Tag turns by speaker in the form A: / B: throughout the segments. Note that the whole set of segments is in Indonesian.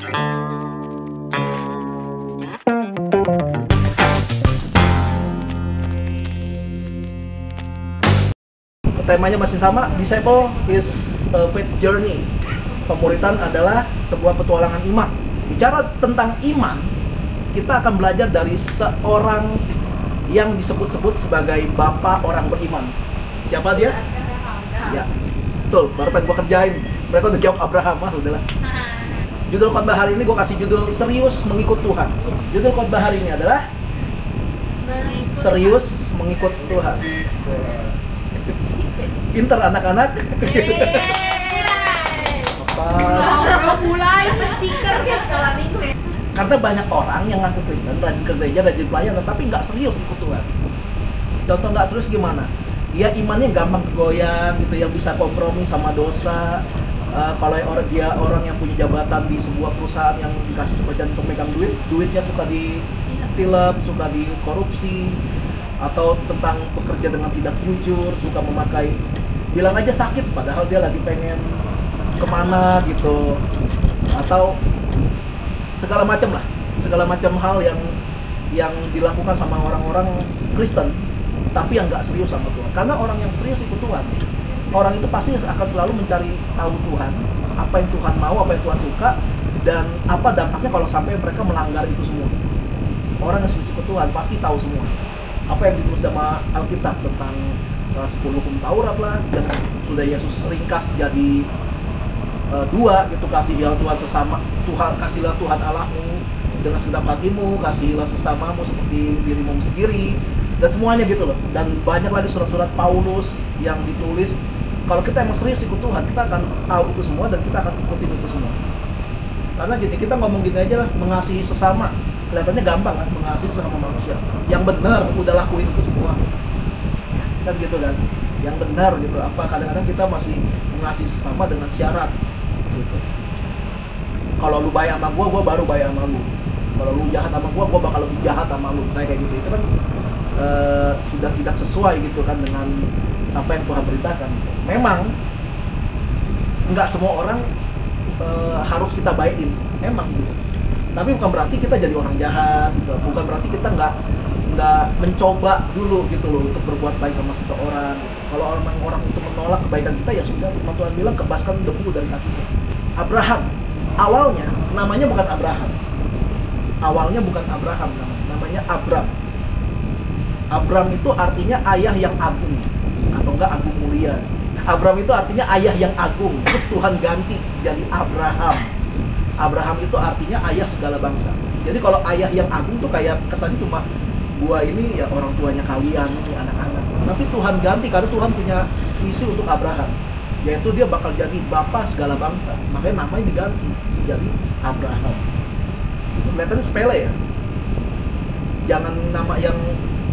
A: Temanya masih sama, disciple is a faith journey. Pemuritan adalah sebuah petualangan iman. Bicara tentang iman, kita akan belajar dari seorang yang disebut-sebut sebagai bapak orang beriman. Siapa dia? Ya, betul, baru pengen gue kerjain. Mereka udah jawab Abraham, udahlah. Judul khotbah hari ini gue kasih judul serius mengikut Tuhan. Judul khotbah hari ini adalah serius mengikut Tuhan. Pinter anak-anak.
B: Mulai stiker ya setelah minggu ya.
A: Karena banyak orang yang ngaku Kristen, rajin ke gereja, rajin pelayanan, tapi nggak serius ikut Tuhan. Contoh nggak serius gimana? Dia imannya gampang goyang gitu, yang bisa kompromi sama dosa. Kalau dia orang yang punya jabatan di sebuah perusahaan yang dikasih pekerjaan untuk megang duitnya suka ditilep, suka dikorupsi, atau tentang bekerja dengan tidak jujur, suka memakai, bilang aja sakit padahal dia lagi pengen kemana gitu, atau segala macam hal yang dilakukan sama orang-orang Kristen tapi yang nggak serius sama Tuhan. Karena orang yang serius ikut Tuhan, orang itu pasti akan selalu mencari tahu Tuhan, apa yang Tuhan mau, apa yang Tuhan suka, dan apa dampaknya kalau sampai mereka melanggar itu semua. Orang yang serius ikut Tuhan pasti tahu semua apa yang ditulis sama Alkitab tentang 10 hukum Taurat lah, dan sudah Yesus ringkas jadi dua gitu, kasihilah Tuhan sesama Tuhan, kasihlah Tuhan Allahmu dengan segenap hatimu, kasihilah sesamamu seperti dirimu sendiri, dan semuanya gitu loh. Dan banyak lagi surat-surat Paulus yang ditulis. Kalau kita emang serius ikut Tuhan, kita akan tahu itu semua dan kita akan ikutin itu semua. Karena gini, kita ngomong gini aja lah, mengasihi sesama kelihatannya gampang kan, mengasihi sesama manusia. Yang benar udah lakuin itu semua kan gitu kan, yang benar gitu. Apa kadang-kadang kita masih mengasihi sesama dengan syarat gitu. Kalau lu baik sama gua baru baik sama lu. Kalau lu jahat sama gua bakal lebih jahat sama lu. Saya kayak gitu, itu kan sudah tidak sesuai gitu kan dengan apa yang Tuhan beritakan. Memang nggak semua orang harus kita baikin, memang gitu. Tapi bukan berarti kita jadi orang jahat gitu. Bukan berarti kita nggak mencoba dulu gitu loh untuk berbuat baik sama seseorang. Kalau orang itu menolak kebaikan kita, ya sudah, Tuhan bilang kebaskan debu dari kakinya. Abraham awalnya namanya bukan Abraham. Awalnya bukan Abraham, namanya Abram. Abram itu artinya ayah yang agung, atau enggak agung mulia. Abram itu artinya ayah yang agung. Terus Tuhan ganti jadi Abraham. Abraham itu artinya ayah segala bangsa. Jadi kalau ayah yang agung tuh kayak kesannya cuma gua ini ya orang tuanya kalian, ini anak-anak. Tapi Tuhan ganti karena Tuhan punya visi untuk Abraham, yaitu dia bakal jadi bapak segala bangsa. Makanya namanya diganti jadi Abraham. Kelihatannya sepele ya. Jangan nama yang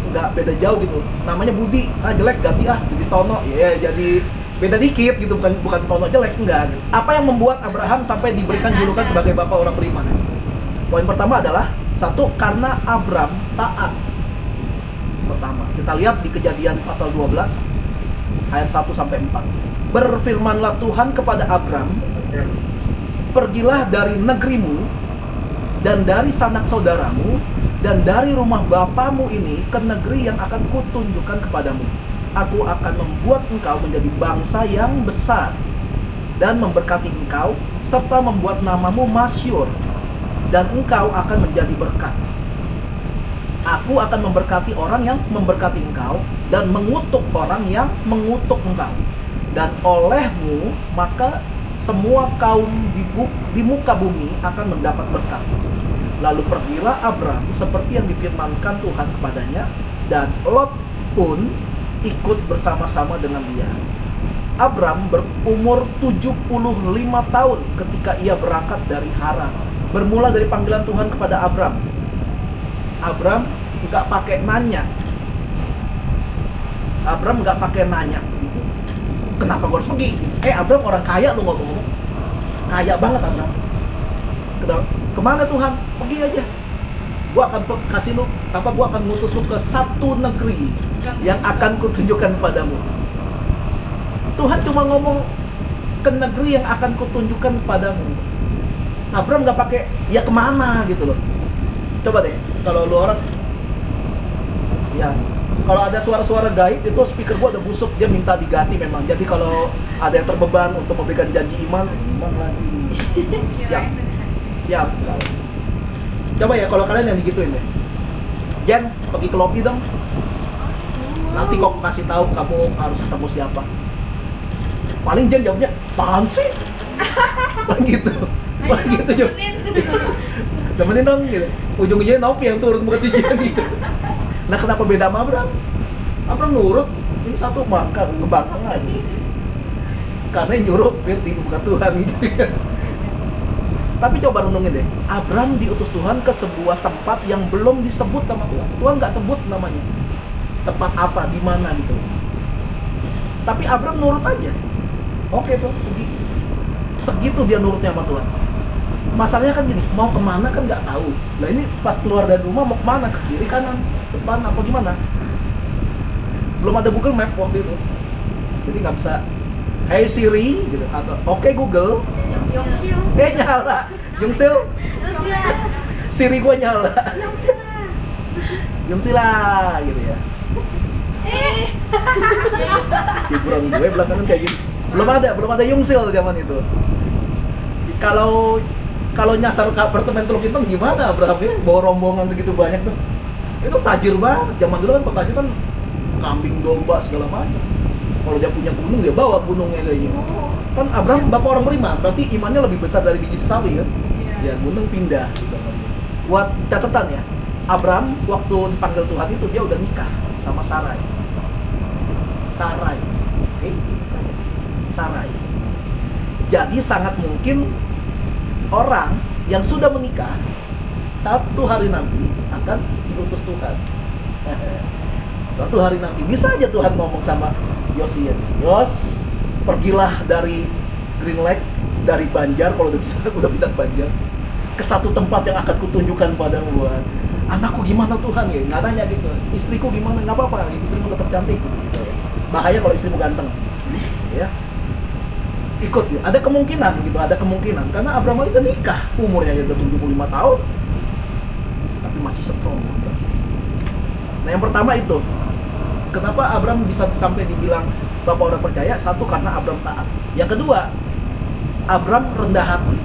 A: nggak beda jauh gitu. Namanya Budi, jelek ganti jadi Tono. Ya jadi beda dikit gitu, bukan Tono jelek, enggak gitu. Apa yang membuat Abraham sampai diberikan julukan sebagai bapak orang beriman? Poin pertama adalah satu, karena Abram taat. Pertama, kita lihat di Kejadian pasal 12 ayat 1 sampai 4. Berfirmanlah Tuhan kepada Abram, pergilah dari negerimu dan dari sanak saudaramu dan dari rumah bapamu ini ke negeri yang akan kutunjukkan kepadamu. Aku akan membuat engkau menjadi bangsa yang besar dan memberkati engkau serta membuat namamu masyhur, dan engkau akan menjadi berkat. Aku akan memberkati orang yang memberkati engkau dan mengutuk orang yang mengutuk engkau. Dan olehmu maka semua kaum di muka bumi akan mendapat berkat. Lalu pergilah Abram seperti yang difirmankan Tuhan kepadanya, dan Lot pun ikut bersama-sama dengan dia. Abram berumur 75 tahun ketika ia berangkat dari Haran. Bermula dari panggilan Tuhan kepada Abram. Abram nggak pakai nanya. Abram nggak pakai nanya. Kenapa gue harus pergi? Abram orang kaya, lu ngomong. Kaya banget Abram. Kemana Tuhan? Pergi aja. Gua akan kasih lu, gua akan ngutus lu ke satu negeri yang akan kutunjukkan padamu. Tuhan cuma ngomong ke negeri yang akan kutunjukkan padamu. Abram nggak pakai ya kemana gitu loh. Coba deh, kalau lu orang, ya, kalau ada suara-suara gaib itu speaker gua udah busuk, dia minta diganti memang. Jadi kalau ada yang terbeban untuk memberikan janji iman lagi. Siap. Coba ya kalau kalian yang digituin deh. Jen, pergi ke lobby dong. Nanti kok kasih tahu kamu harus ketemu siapa. Paling Jen jawabnya, apaan sih? Paling gitu Jen. Temenin dong gitu. Ujung-ujungnya Novi yang turun bukan si Jen gitu. Nah kenapa beda sama Abram? Abram nurut, ini satu maka kebangkang aja. Karena yang nyuruh bukan Tuhan gitu. Tapi coba renungin deh, Abram diutus Tuhan ke sebuah tempat yang belum disebut sama Tuhan. Tuhan nggak sebut namanya. Tempat apa, di mana gitu. Tapi Abram nurut aja. Oke tuh, pergi. Segitu dia nurutnya sama Tuhan. Masalahnya kan gini, mau kemana kan nggak tahu. Nah ini pas keluar dari rumah mau kemana? Ke kiri, kanan, depan, apa gimana? Belum ada Google Map waktu itu. Jadi nggak bisa, hey Siri, gitu, atau oke Google. Nyala, Jungsil, Siri gua nyala. Jungsila, gitu ya. Hiburan gue belakangan kayak gitu. Belum ada Yungsil zaman itu. Kalau nyasar ke apartemen Teluk Intang gimana Abraham ya? Bawa rombongan segitu banyak tuh. Itu tajir banget. Zaman dulu kan petajir kan kambing domba segala macam. Kalau dia punya gunung dia bawa gunungnya kayaknya. Kan Abraham bapak orang beriman, berarti imannya lebih besar dari biji sawi kan? Ya gunung pindah. Gitu. Buat catatan ya, Abraham waktu dipanggil Tuhan itu dia udah nikah sama Sarai. Oke? Sarai. Jadi sangat mungkin orang yang sudah menikah satu hari nanti akan diutus Tuhan. Suatu hari nanti bisa aja Tuhan ngomong sama Yosia, Yos, pergilah dari Green Lake, dari Banjar, kalau udah bisa, udah pindah Banjar, ke satu tempat yang akan kutunjukkan padamu. Anakku gimana Tuhan ya? Nggak nanya gitu. Istriku gimana? Nggak apa-apa, istrimu tetap cantik. Gitu. Bahaya kalau istrimu ganteng. Ya. Ikut ya. Ada kemungkinan karena Abraham itu nikah, umurnya udah 75 tahun. Tapi masih strong. Nah, yang pertama itu. Kenapa Abraham bisa sampai dibilang bapak orang percaya? Satu, karena Abraham taat. Yang kedua, Abraham rendah hati.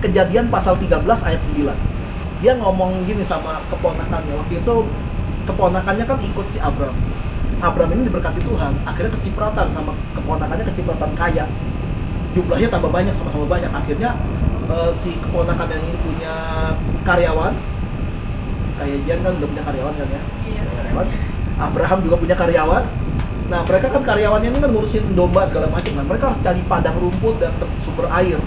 A: Kejadian pasal 13 ayat 9. Dia ngomong gini sama keponakannya. Waktu itu keponakannya kan ikut si Abraham. Abraham ini diberkati Tuhan, akhirnya kecipratan sama keponakannya, kecipratan kaya. Jumlahnya tambah banyak, sama-sama banyak. Akhirnya si keponakan yang ini punya karyawan. Kayak Jan kan udah punya karyawan kan ya? Iya. Karyawan. Abraham juga punya karyawan. Nah mereka kan karyawannya ini kan ngurusin domba segala macam kan. Mereka harus cari padang rumput dan sumber air.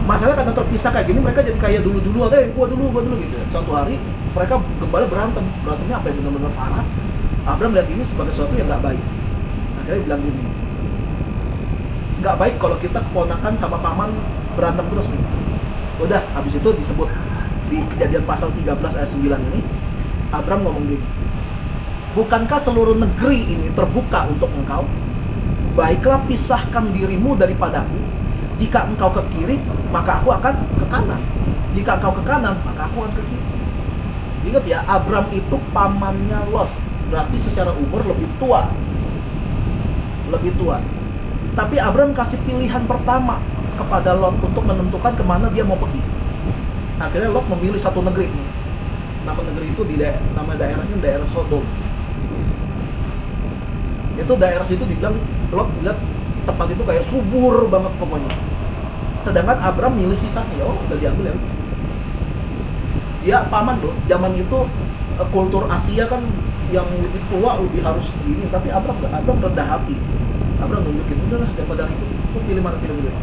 A: Masalah karena terpisah kayak gini, mereka jadi kayak dulu-dulu, gua dulu gitu. Suatu hari mereka kembali berantemnya apa yang benar-benar parah. Abraham lihat ini sebagai sesuatu yang nggak baik. Akhirnya bilang gini, nggak baik kalau kita keponakan sama paman berantem terus nih. Udah, habis itu disebut di kejadian pasal 13 ayat 9 ini, Abraham ngomong gini, bukankah seluruh negeri ini terbuka untuk engkau? Baiklah pisahkan dirimu daripadaku. Jika engkau ke kiri, maka aku akan ke kanan. Jika engkau ke kanan, maka aku akan ke kiri. Ingat ya, Abraham itu pamannya Lot. Berarti secara umur lebih tua. Tapi Abraham kasih pilihan pertama kepada Lot untuk menentukan kemana dia mau pergi. Akhirnya Lot memilih satu negeri. Nama negeri itu nama daerahnya daerah Sodom. Itu daerah situ dibilang, Lot bilang tempat itu kayak subur banget pokoknya. Sedangkan Abraham milih sisanya, udah diambil ya. Dia paman loh, zaman itu kultur Asia kan yang lebih tua lebih harus gini, tapi Abraham rendah hati. Abraham nunjukin, udahlah daripada itu, gue pilih mana pilih gue.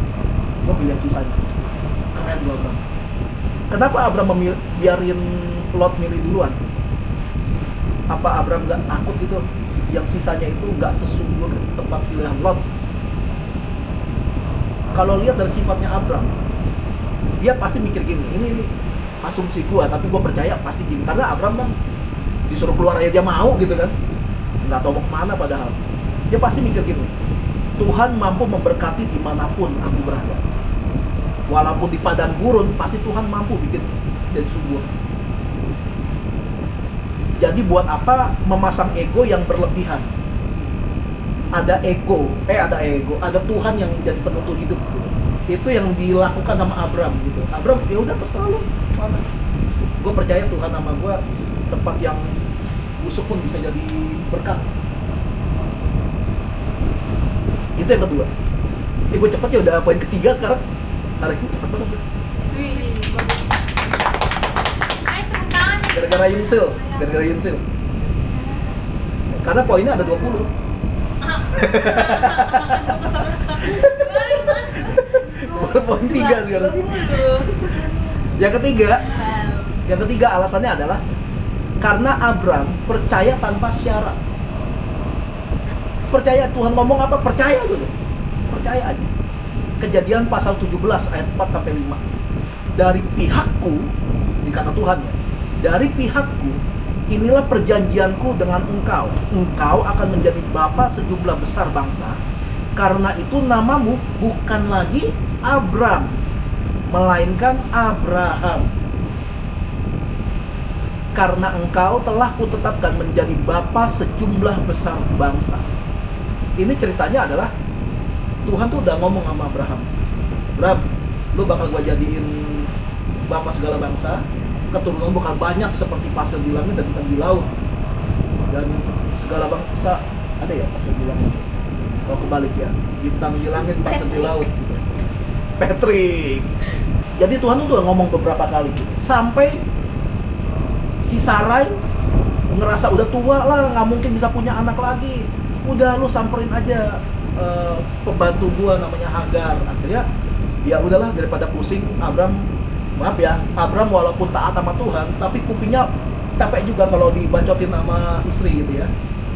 A: Gue pilih yang sisanya. Keren gue Abraham. Kenapa Abraham biarin Lot milih duluan? Apa Abraham nggak takut gitu? Yang sisanya itu nggak sesubur tempat pilihan Lot. Kalau lihat dari sifatnya Abraham, dia pasti mikir gini, ini asumsi gua, tapi gua percaya pasti gini, karena Abraham kan disuruh keluar aja dia mau gitu kan, nggak tahu mau kemana padahal. Dia pasti mikir gini, Tuhan mampu memberkati dimanapun aku berada. Walaupun di padang gurun, pasti Tuhan mampu bikin jadi subur. Jadi buat apa memasang ego yang berlebihan? Ada Tuhan yang jadi penuntut hidup gitu. Itu yang dilakukan sama Abram gitu. Abram, ya udah terserah lu mana. Gue percaya Tuhan sama gue, tempat yang busuk pun bisa jadi berkat. Itu yang kedua. Gue cepet ya, udah poin ketiga sekarang. Hari ini cepet banget.
B: Wih, bagus. Ayo cepetan.
A: Gara-gara Yunsil. Karena poinnya ada 20. Poin 3 sekarang. Yang ketiga alasannya adalah karena Abram percaya tanpa syarat. Percaya Tuhan ngomong apa, percaya dulu. Percaya aja. Kejadian pasal 17 ayat 4 sampai 5. Dari pihakku, dikata Tuhan ya, dari pihakku, inilah perjanjianku dengan engkau. Engkau akan menjadi bapa sejumlah besar bangsa. Karena itu namamu bukan lagi Abram, melainkan Abraham. Karena engkau telah kutetapkan menjadi bapa sejumlah besar bangsa. Ini ceritanya adalah Tuhan tuh udah ngomong sama Abraham. Abraham, lu bakal gua jadiin bapa segala bangsa. Keturunan bakal banyak seperti pasir di langit dan bintang di laut. Dan segala bangsa ada ya pasir di langit. Kalau kebalik ya, bintang di langit, pasir di laut. Gitu. Patrick. Jadi Tuhan tuh udah ngomong beberapa kali gitu. Sampai si Sarai ngerasa udah tua lah, nggak mungkin bisa punya anak lagi. Udah lu samperin aja pembantu gua namanya Hagar. Akhirnya ya udahlah, daripada pusing, Abram walaupun taat sama Tuhan, tapi kupingnya capek juga kalau dibacotin sama istri gitu ya.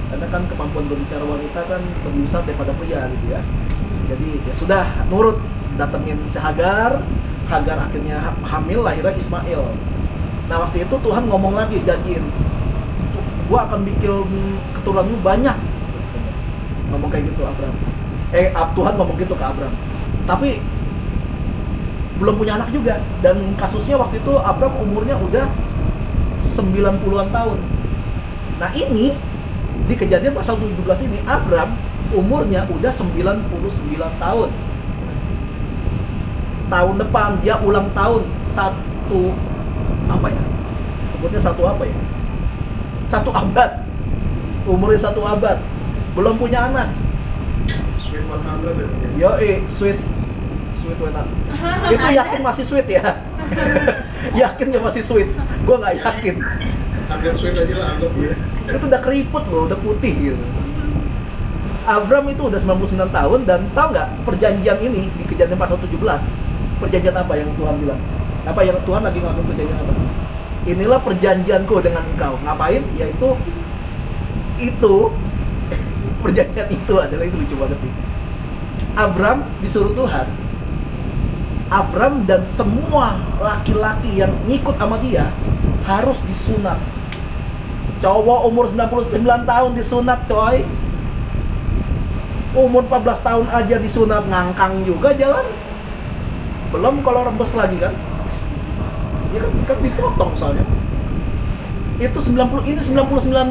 A: Karena kan kemampuan berbicara wanita kan lebih besar daripada pria gitu ya. Jadi ya sudah, nurut, datengin si Hagar. Hagar akhirnya hamil, lahirnya Ismail. Nah waktu itu Tuhan ngomong lagi, janjiin, gua akan bikin keturunanmu banyak. Ngomong kayak gitu Abram. Tuhan ngomong gitu ke Abram. Tapi belum punya anak juga. Dan kasusnya waktu itu Abram umurnya udah 90-an tahun. Nah ini di kejadian pasal 17 ini Abram umurnya udah 99 tahun. Tahun depan dia ulang tahun satu abad. Umurnya 1 abad. Belum punya anak.
C: Sweet 100
A: Yo,
C: ya?
A: sweet 100. Itu yakin masih sweet ya? Yakin ya masih sweet? Gue nggak yakin.
C: Hampir sweet aja lah anggap ya.
A: Itu udah keriput loh, udah putih gitu. Abram itu udah 99 tahun dan tahu nggak perjanjian ini di kejadian pasal 17? Perjanjian apa yang Tuhan bilang? Apa yang Tuhan lagi ngelakuin perjanjian apa? Inilah perjanjianku dengan engkau. Ngapain? Yaitu perjanjian itu adalah, itu lucu banget sih. Abram disuruh Tuhan, Abram dan semua laki-laki yang ngikut sama dia harus disunat. Cowok umur 99 tahun disunat coy. Umur 14 tahun aja disunat, ngangkang juga jalan. Belum kalau rembes lagi kan. Ya kan dipotong soalnya. Itu 99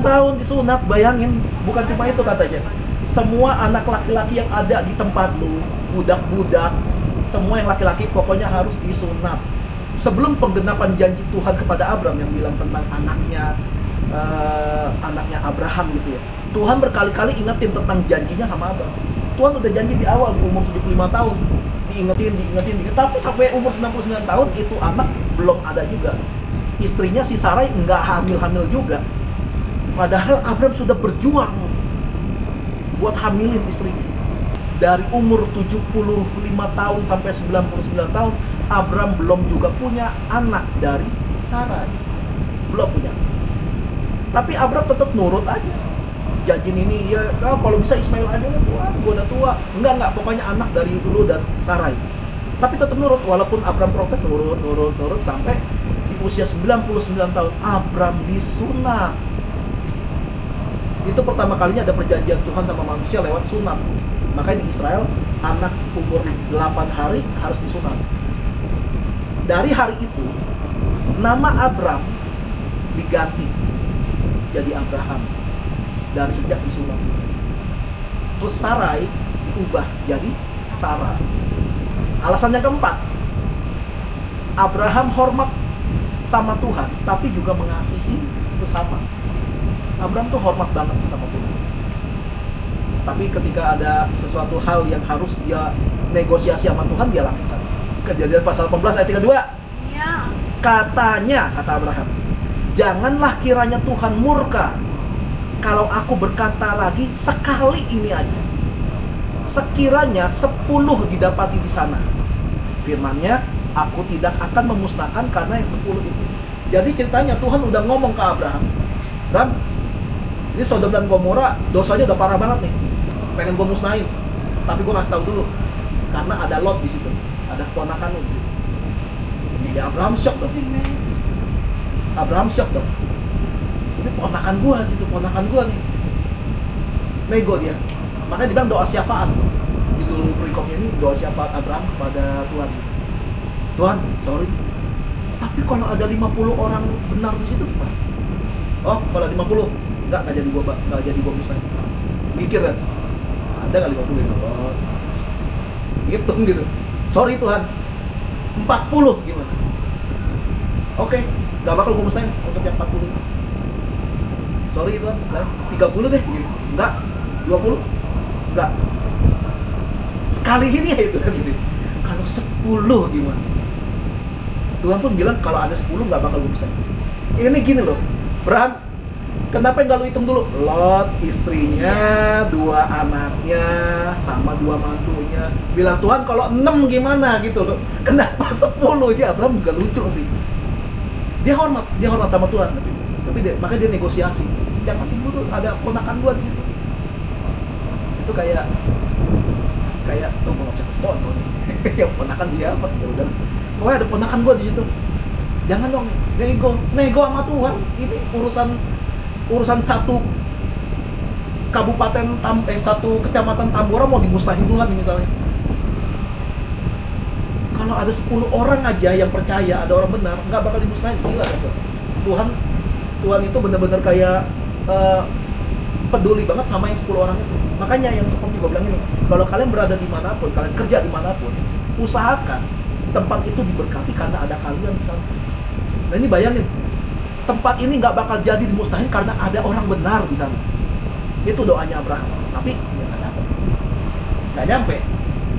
A: tahun disunat, bayangin. Bukan cuma itu katanya. Semua anak laki-laki yang ada di tempat lu, budak-budak, semua yang laki-laki pokoknya harus disunat. Sebelum penggenapan janji Tuhan kepada Abram yang bilang tentang anaknya Abraham gitu ya. Tuhan berkali-kali ingetin tentang janjinya sama Abram. Tuhan udah janji di awal di umur 75 tahun. Diingetin. Tapi sampai umur 99 tahun itu anak belum ada juga. Istrinya si Sarai nggak hamil-hamil juga. Padahal Abram sudah berjuang buat hamilin istrinya. Dari umur 75 tahun sampai 99 tahun, Abram belum juga punya anak dari Sarai. Belum punya. Tapi Abram tetap nurut aja. Janjin ini ya, kalau bisa Ismail aja lah, Tuhan, gua udah tua. Enggak, pokoknya anak dari dulu dan Sarai. Tapi tetap nurut, walaupun Abram protes, nurut sampai di usia 99 tahun Abram disunat. Itu pertama kalinya ada perjanjian Tuhan sama manusia lewat sunat. Makanya di Israel anak umur 8 hari harus disunat. Dari hari itu, nama Abram diganti jadi Abraham dan sejak disulap. Terus Sarai diubah jadi Sarah. Alasannya keempat, Abraham hormat sama Tuhan, tapi juga mengasihi sesama. Abraham tuh hormat banget sama Tuhan. Tapi ketika ada sesuatu hal yang harus dia negosiasi sama Tuhan, dia lakukan. Kejadian pasal 18 ayat 32.
B: Iya.
A: Katanya, kata Abraham, janganlah kiranya Tuhan murka kalau aku berkata lagi sekali ini aja. Sekiranya 10 didapati di sana. Firman-Nya, aku tidak akan memusnahkan karena yang 10 itu. Jadi ceritanya Tuhan udah ngomong ke Abraham, Abraham, ini Sodom dan Gomora dosanya udah parah banget nih, pengen gue musnahin, tapi gue kasih tahu dulu, karena ada Lot di situ, ada keponakan lu. Jadi Abraham shock dong. Abraham shock dong. Ini ponakan gue di situ, ponakan gue nih. Nego dia. Makanya dibilang doa syafaat. Judul perikopnya ini doa syafaat Abraham kepada Tuhan. Tuhan, sorry. Tapi kalau ada 50 orang benar di situ gimana? Oh, kalau 50 enggak jadi gua misalnya. Mikir kan? Ada enggak 50 yang nolak? Hitung gitu. Sorry Tuhan. 40 gimana? Oke, enggak bakal gua misalnya untuk yang 40. Sorry Tuhan, 30 deh gitu. Enggak. 20? Enggak. Sekali ini ya itu kan gitu. Kalau 10 gimana? Tuhan pun bilang kalau ada 10 nggak bakal bisa. Ini gini loh, Abraham, kenapa nggak lu hitung dulu? Lot, istrinya, 2 anaknya, sama 2 mantunya. Bilang Tuhan kalau 6 gimana gitu loh. Kenapa 10? Ini Abraham juga lucu sih. Dia hormat sama Tuhan. Tapi makanya dia negosiasi. Jangan dulu ada ponakan gua di situ. Itu kayak oh mau ngajak sponsor nih. Yang ponakan dia apa? Ya udah. Pokoknya ada ponakan gua di situ. Jangan dong, nego sama Tuhan. Ini urusan satu kabupaten satu kecamatan Tambora mau dimusnahin Tuhan misalnya. Kalau ada 10 orang aja yang percaya, ada orang benar, nggak bakal dimusnahin. Gila kan Tuhan itu benar-benar kayak peduli banget sama yang 10 orang itu. Makanya yang seperti gue bilang ini, kalau kalian berada dimanapun, kalian kerja dimanapun, usahakan tempat itu diberkati karena ada kalian di sana. Nah ini bayangin, tempat ini nggak bakal jadi dimusnahin karena ada orang benar di sana. Itu doanya Abraham. Tapi ya nggak nyampe.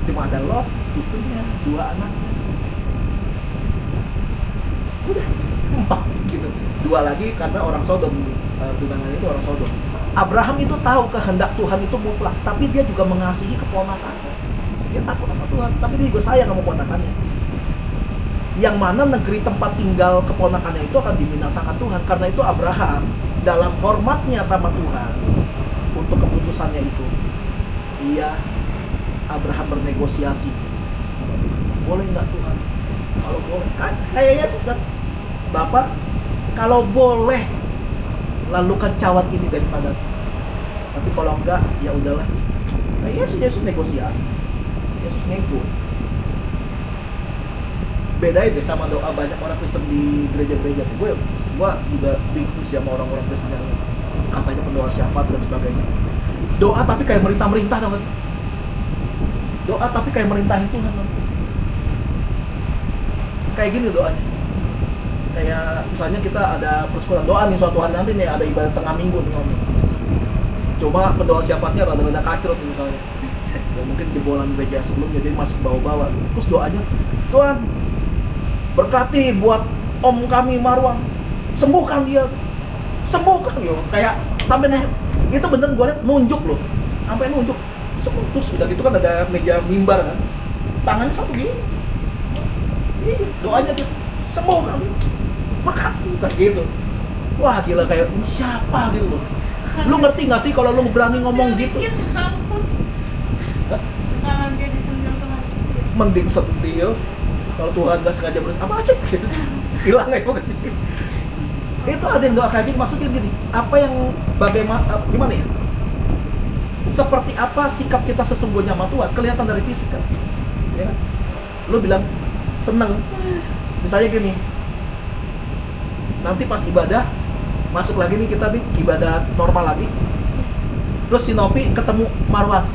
A: Cuma ada Lot, istrinya, 2 anaknya. Udah 4 gitu. 2 lagi karena orang Sodom. Tunangannya itu orang Sodom. Abraham itu tahu kehendak Tuhan itu mutlak, tapi dia juga mengasihi keponakannya. Dia takut sama Tuhan, tapi dia juga sayang sama keponakannya. Yang mana negeri tempat tinggal keponakannya itu akan dibinasakan Tuhan. Karena itu Abraham dalam hormatnya sama Tuhan untuk keputusannya itu, Abraham bernegosiasi. Boleh nggak Tuhan? Kalau boleh, kayak Yesus kan, Bapak, kalau boleh lalukan cawat ini daripada. Tapi kalau enggak, ya udahlah. Nah, Yesus negosiasi. Yesus nego. Bedain deh sama doa banyak orang Kristen di gereja-gereja. Gue juga bingung sih sama orang-orang Kristen yang katanya pendoa syafaat dan sebagainya. Doa tapi kayak merintah-merintah, tau gak sih? Doa tapi kayak merintahin Tuhan. Kayak gini doanya. Kayak misalnya kita ada persekutuan doa nih suatu hari nanti nih, ada ibadah tengah minggu nih ngomong. Coba pendoa syafaatnya rada-rada kacrut misalnya. Ya, mungkin jebolan gereja sebelumnya jadi masuk bawa-bawa. Terus doanya, Tuhan berkati buat om kami Marwan, sembuhkan dia, sembuhkan yo. Kayak sampai itu bener gue liat nunjuk loh, sampai nunjuk. Terus udah gitu kan ada meja mimbar kan, tangannya satu gini. Doanya tuh sembuhkan dia. Makan kayak gitu. Wah gila, kayak ini siapa gitu loh. Lu ngerti gak sih kalau lu berani ngomong gitu?
B: Kalau dia disentil Tuhan.
A: Mending sentil. Kalau Tuhan gak sengaja apa aja gitu. Hilang aja gitu. Itu ada yang doa kayak gini, maksudnya gini. Apa yang gimana ya? Seperti apa sikap kita sesungguhnya sama Tuhan kelihatan dari fisik kan? Ya kan? Lu bilang seneng, Misalnya gini, nanti pas ibadah masuk lagi nih, kita nih ibadah normal lagi, terus si Novi ketemu Marwan.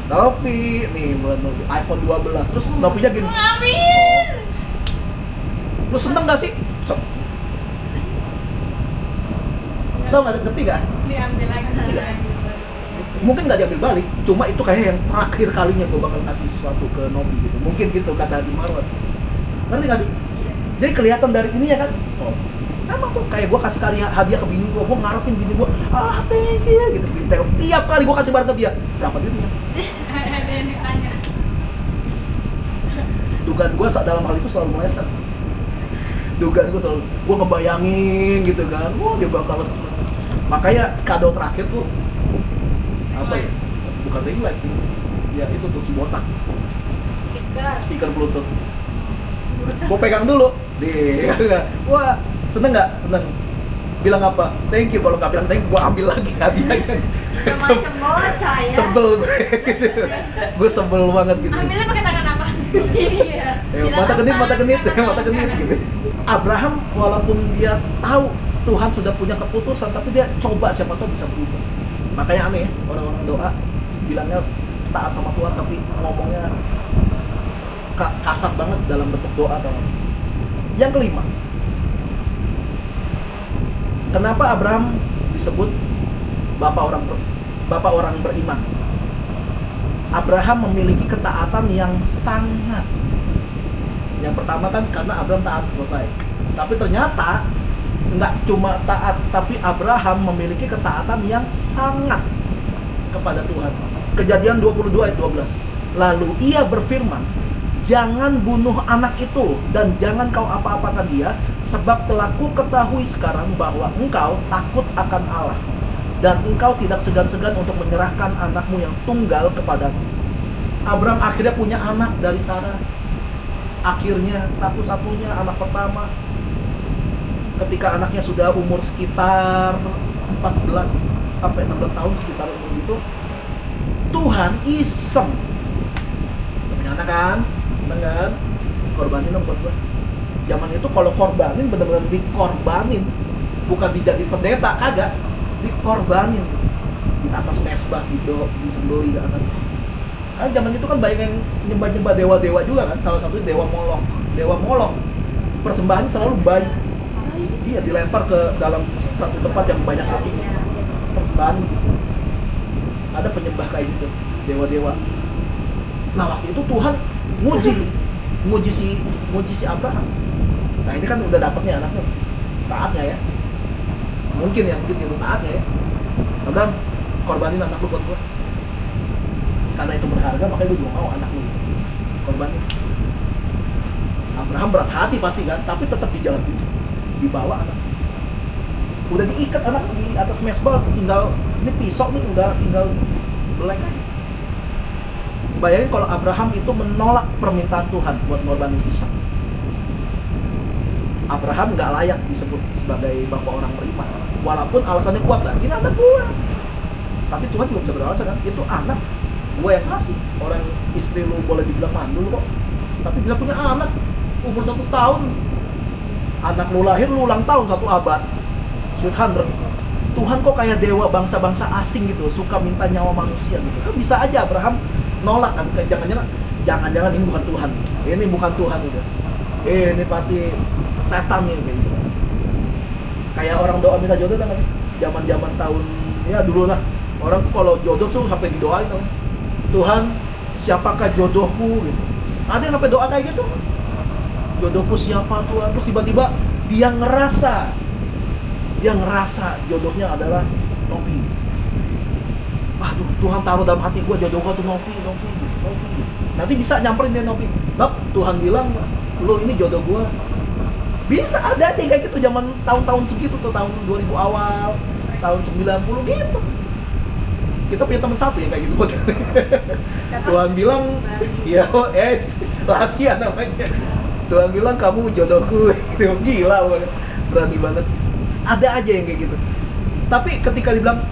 A: Novi nih buat Novi iPhone 12, terus Novinya gini,
B: Amin.
A: lu seneng gak sih? Tau gak, ngerti gak?
B: Diambil lagi.
A: Mungkin gak diambil balik, cuma itu kayak yang terakhir kalinya gue bakal kasih sesuatu ke Novi gitu. Mungkin gitu kata si Marwan. Ngerti gak sih? Jadi kelihatan dari ininya kan, oh, sama tuh kayak gue kasih hadiah ke bini gue ngarepin bini gue, thank you gitu. Tiap kali gue kasih barang ke dia, berapa duitnya?
B: Ada yang ditanya.
A: Dugaan gue dalam hal itu selalu meleset. Dugaan gue selalu, gue ngebayangin gitu kan, wah dia bakal seneng. Makanya kado terakhir tuh apa ya? Bukan ring light sih, ya itu tuh si botak, speaker Bluetooth. Gue pegang dulu, wah seneng nggak? Seneng. Bilang apa? Thank you. Kalau nggak bilang thank you, gue ambil lagi hadiahnya.
B: Macam bocah ya.
A: Sebel gue, gue sebel banget gitu.
B: Ambilnya pakai tangan apa? Iya.
A: Mata genit gitu. Abraham walaupun dia tahu Tuhan sudah punya keputusan, tapi dia coba, siapa tahu bisa berubah. Makanya aneh ya, orang-orang doa bilangnya taat sama Tuhan, tapi ngomongnya kasar banget dalam bentuk doa. Yang kelima, kenapa Abraham disebut bapak orang beriman? Abraham memiliki ketaatan yang sangat. Yang pertama kan karena Abraham taat, selesai. Tapi ternyata nggak cuma taat, tapi Abraham memiliki ketaatan yang sangat kepada Tuhan. Kejadian 22 ayat 12. Lalu ia berfirman, jangan bunuh anak itu dan jangan kau apa-apakan dia, sebab telah ku ketahui sekarang bahwa engkau takut akan Allah dan engkau tidak segan-segan untuk menyerahkan anakmu yang tunggal kepadaku. Abraham akhirnya punya anak dari Sarah. Akhirnya satu-satunya anak pertama. Ketika anaknya sudah umur sekitar 14 sampai 16 tahun, sekitar umur itu, Tuhan iseng. Punya anak kan? Seneng kan? Korbanin dong buat gua. Zaman itu kalau korbanin bener-bener dikorbanin, bukan dijadiin pendeta, kagak. Dikorbanin di atas mesbah, disembelih di atas. Karena zaman itu kan banyak yang nyembah-nyembah dewa-dewa juga kan, salah satunya dewa Molok. Persembahannya selalu bayi. Iya, dilempar ke dalam satu tempat yang banyak api. Persembahan gitu. Ada penyembah kayak gitu, dewa-dewa. Nah, waktu itu Tuhan nguji si Abraham. Nah, ini kan udah dapetnya anaknya. Taatnya ya. Mungkin gitu taatnya ya. Abraham, korbanin anak lu buat gua. Karena itu berharga, makanya lu juga mau anak lu korbanin. Abraham berat hati pasti kan, tapi tetap di jalan itu. Dibawa anak. Udah diikat anak di atas mesbah, tinggal ini pisau nih udah tinggal belek aja. Bayangin kalau Abraham itu menolak permintaan Tuhan buat ngorbanin Ishak. Abraham nggak layak disebut sebagai bapak orang beriman, walaupun alasannya kuat lah, ini anak gua. Tapi Tuhan juga bisa beralasan kan, itu anak gua yang kasih. Orang istri lu boleh dibilang mandul kok, tapi bila punya anak umur 1 tahun, anak lu lahir lu ulang tahun 1 abad, sweet 100. Tuhan kok kayak dewa bangsa-bangsa asing gitu, suka minta nyawa manusia gitu. Kan bisa aja Abraham nolak kan, jangan-jangan ini bukan Tuhan, ini bukan Tuhan udah. Ini pasti setan nih kayak gitu. Kayak orang doa minta jodoh kan, zaman-zaman tahun ya dulu lah. Orang tuh kalau jodoh tuh sampai didoain tuh. Tuhan, siapakah jodohku gitu. Ada yang sampai doa kayak gitu. Jodohku siapa Tuhan? Terus tiba-tiba dia ngerasa jodohnya adalah Novi. Aduh, Tuhan taruh dalam hati gua jodoh gua tuh Novi. Nanti bisa nyamperin dia Novi. Tuhan bilang, lu ini jodoh gua. Bisa ada aja kayak gitu zaman tahun-tahun segitu tuh, tahun 2000 awal, tahun 90 gitu. Kita punya teman satu ya kayak gitu. Tuhan bilang, ya rahasia namanya. Tuhan bilang kamu jodohku. Gila banget, berani banget. Ada aja yang kayak gitu. Tapi ketika dibilang,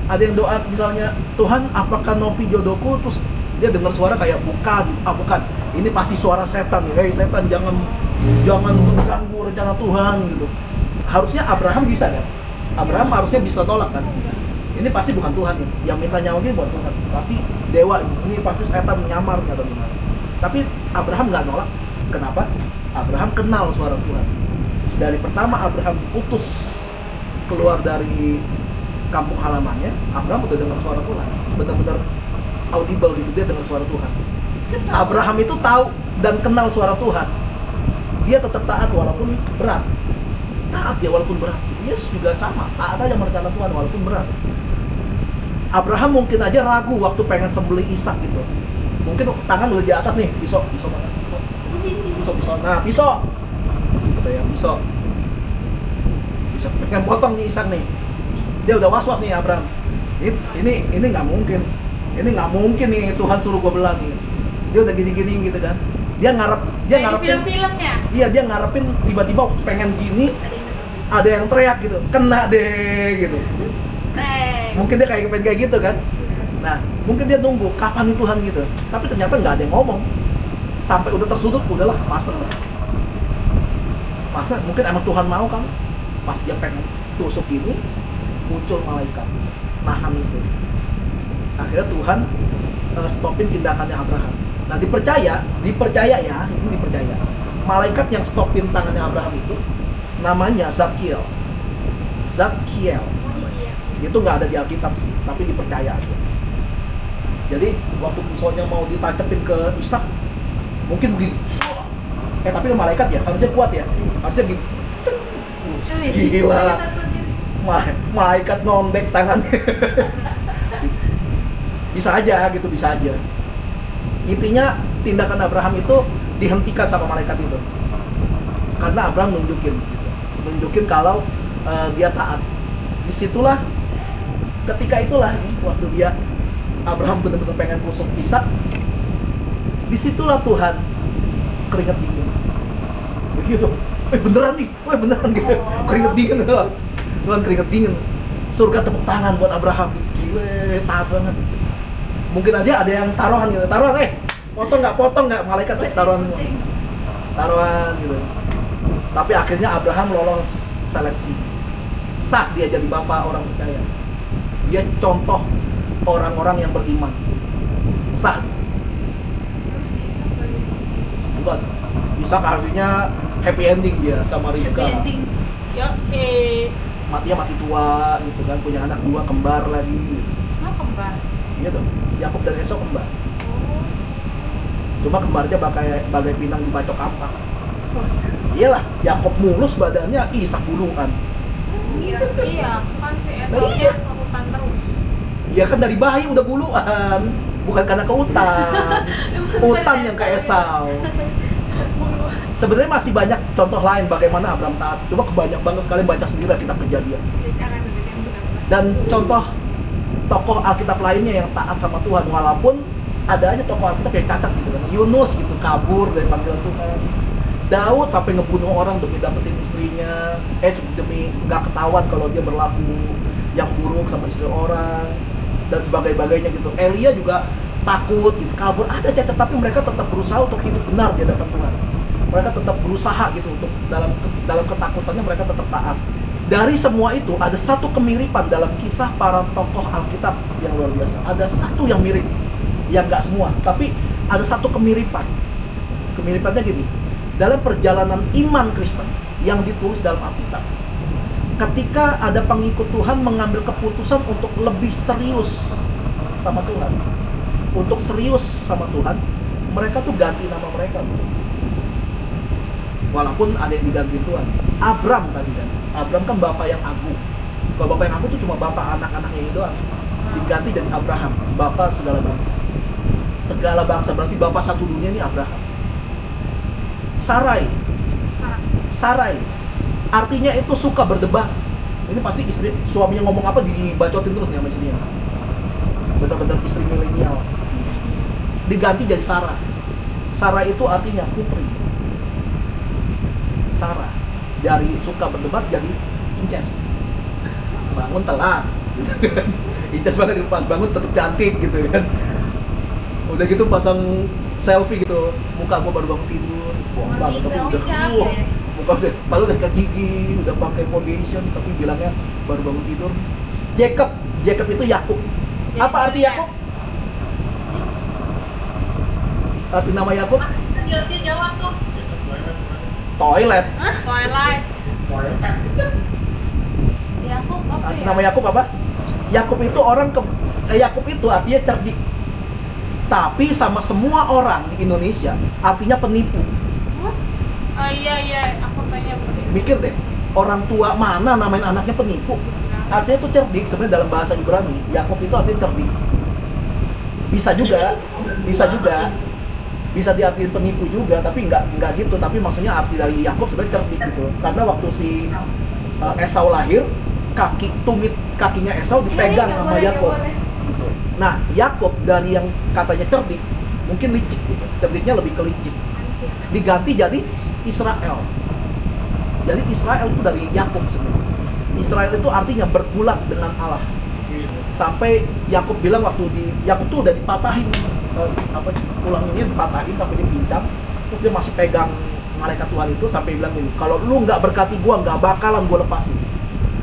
A: ada yang doa misalnya, Tuhan apakah Novi jodohku, terus dia dengar suara kayak bukan, ini pasti suara setan. Setan jangan jangan mengganggu rencana Tuhan gitu. Harusnya Abraham bisa kan? Abraham harusnya bisa tolak kan? Ini pasti bukan Tuhan ya. Yang minta nyawa ini bukan Tuhan. Pasti dewa ini pasti setan nyamar atau gimana. Tapi Abraham nggak nolak. Kenapa? Abraham kenal suara Tuhan. Dari pertama Abraham putus keluar dari kampung halamannya, Abraham udah dengar suara Tuhan. Benar-benar audible gitu, dia dengar suara Tuhan. Abraham itu tahu dan kenal suara Tuhan. Dia tetap taat walaupun berat. Taat ya walaupun berat. Yesus juga sama, taat aja merencana Tuhan walaupun berat. Abraham mungkin aja ragu waktu pengen sembelih Ishak gitu. Mungkin tangan udah di atas nih, pisau mana? Pisau. Nah, pisau. Gitu ya, pisau. Pengen potong nih Ishak nih. Dia udah was-was nih Abraham. Ini nggak mungkin. Ini nggak mungkin nih Tuhan suruh gua belah nih. Dia udah gini-gini gitu kan. Dia ngarepin
B: film-filmnya.
A: Iya, dia ngarepin tiba-tiba waktu pengen gini ada yang teriak gitu. Kena deh gitu. Mungkin dia pengen kayak gitu kan. Nah, mungkin dia nunggu kapan nih Tuhan gitu. Tapi ternyata nggak ada yang ngomong. Sampai udah tersudut, udahlah pasrah. Mungkin emang Tuhan mau kan. Pas dia pengen tusuk ini, muncul malaikat nahan itu. Akhirnya Tuhan stopin tindakannya Abraham. Nah, dipercaya ya, ini dipercaya. Malaikat yang stopin tangannya Abraham itu namanya Zakiel. Itu nggak ada di Alkitab sih, tapi dipercaya aja. Jadi waktu pisaunya mau ditancapin ke Ishak, mungkin begini. Tapi malaikat ya, harusnya kuat ya, harusnya gini. Gila, malaikat ngondek tangannya. Bisa aja gitu, bisa aja. Intinya tindakan Abraham itu dihentikan sama malaikat itu, karena Abraham nunjukin kalau dia taat. Disitulah, ketika itulah waktu dia Abraham benar-benar pengen tusuk Ishak, disitulah Tuhan keringat dingin. Begitu, beneran nih, beneran gitu, keringat dingin Tuhan keringat dingin. Surga tepuk tangan buat Abraham, gile, taat banget. Mungkin aja ada yang taruhan gitu, potong nggak malaikat taruhan gitu. Tapi akhirnya Abraham lolos seleksi, sah dia jadi bapak orang percaya. Dia contoh orang-orang yang beriman, sah. Bukan, Ishak artinya happy ending dia sama Ribka. Matinya mati tua gitu kan, punya anak 2 kembar lagi.
B: Kembar?
A: Iya dong, Yakub dan Esau kembar. Cuma kembarnya bagai pinang dibacok kampak. Iyalah, Yakub mulus badannya, Ishak buluan.
B: Iya, kan si Esau ke hutan terus.
A: Iya kan dari bayi udah buluan, bukan karena ke hutan. Hutan yang ke Esau. Sebenarnya masih banyak contoh lain bagaimana Abraham taat. Cuma kebanyak banget, kalian baca sendiri kitab Kejadian. Dan contoh tokoh Alkitab lainnya yang taat sama Tuhan, walaupun ada aja tokoh Alkitab yang cacat gitu kan. Yunus gitu kabur dari panggilan Tuhan. Daud sampai ngebunuh orang demi dapetin istrinya, demi nggak ketahuan kalau dia berlaku yang buruk sama istri orang dan sebagainya gitu. Elia juga takut gitu, kabur, ada cacat, tapi mereka tetap berusaha untuk hidup benar di hadapan Tuhan. Mereka tetap berusaha gitu untuk dalam ketakutannya mereka tetap taat. Dari semua itu ada satu kemiripan dalam kisah para tokoh Alkitab yang luar biasa. Ada satu yang mirip, yang nggak semua, tapi ada satu kemiripan. Kemiripannya gini, dalam perjalanan iman Kristen yang ditulis dalam Alkitab, ketika ada pengikut Tuhan mengambil keputusan untuk lebih serius sama Tuhan, untuk serius sama Tuhan, mereka tuh ganti nama mereka. Walaupun ada yang diganti Tuhan. Abram tadi kan, Abram kan bapak yang agung. Kalau bapak yang agung itu cuma bapak anak-anaknya itu doang. Diganti jadi Abraham, bapak segala bangsa. Segala bangsa berarti bapak satu dunia ini Abraham. Sarai artinya itu suka berdebat. Ini pasti istri, suaminya ngomong apa dibacotin terus nih sama istrinya. Benar-benar istri milenial. Diganti jadi Sarah. Sarah itu artinya putri. Sarah dari suka berdebat jadi Inces. Bangun telat gitu kan. Inces banget, pas bangun tetap cantik gitu kan. Udah gitu pasang selfie gitu, muka gua baru bangun tidur. Bombang, tapi udah
B: Hijau
A: wah,
B: ya.
A: muka udah, palu udah kayak gigi, udah pakai foundation, tapi bilangnya baru bangun tidur. Jacob itu Yakub. Apa arti Yakub? Arti nama Yakub?
B: Yosnya jawab tuh.
A: Toilet.
B: Twilight. Yakub apa
A: Arti
B: ya?
A: nama Yakub apa? Yakub itu Yakub itu artinya cerdik. Tapi sama semua orang di Indonesia artinya penipu.
B: Oh iya, aku tanya begitu.
A: Mikir deh, orang tua mana namain anaknya penipu? Artinya itu cerdik, sebenarnya dalam bahasa Ibrani, Yakub itu artinya cerdik. Bisa diartikan penipu juga, tapi nggak gitu. Tapi maksudnya arti dari Yakub sebenarnya cerdik gitu. Karena waktu si Esau lahir, tumit kakinya Esau dipegang sama Yakub. Gitu. Nah, Yakub dari yang katanya cerdik, mungkin licik gitu. Cerdiknya lebih ke licik. Diganti jadi Israel. Jadi Israel itu dari Yakub sebenarnya. Israel itu artinya bergulat dengan Allah. Sampai Yakub bilang waktu Yakub tuh udah dipatahin tulangnya dipatahin sampai dia pincang, terus dia masih pegang malaikat Tuhan itu sampai bilang gini, kalau lu nggak berkati gua nggak bakalan gua lepasin.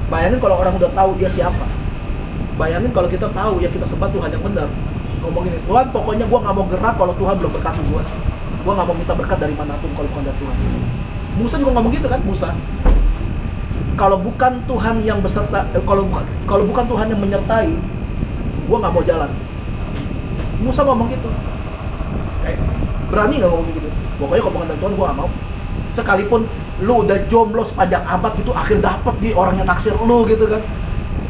A: Bayangin kalau orang udah tahu dia siapa. Bayangin kalau kita tahu ya kita sembah Tuhan yang benar. Ngomong gini, Tuhan pokoknya gua nggak mau gerak kalau Tuhan belum berkati gua. Gua nggak mau minta berkat dari manapun kalau bukan dari Tuhan. Musa juga ngomong gitu kan, Musa. Kalau bukan Tuhan yang beserta, kalau bukan Tuhan yang menyertai, gua nggak mau jalan. Musa ngomong gitu. Berani nggak ngomong gitu? Pokoknya kalau bukan dari Tuhan gua nggak mau. Sekalipun lu udah jomblo sepanjang abad gitu, akhir dapet di orang yang naksir lu gitu kan.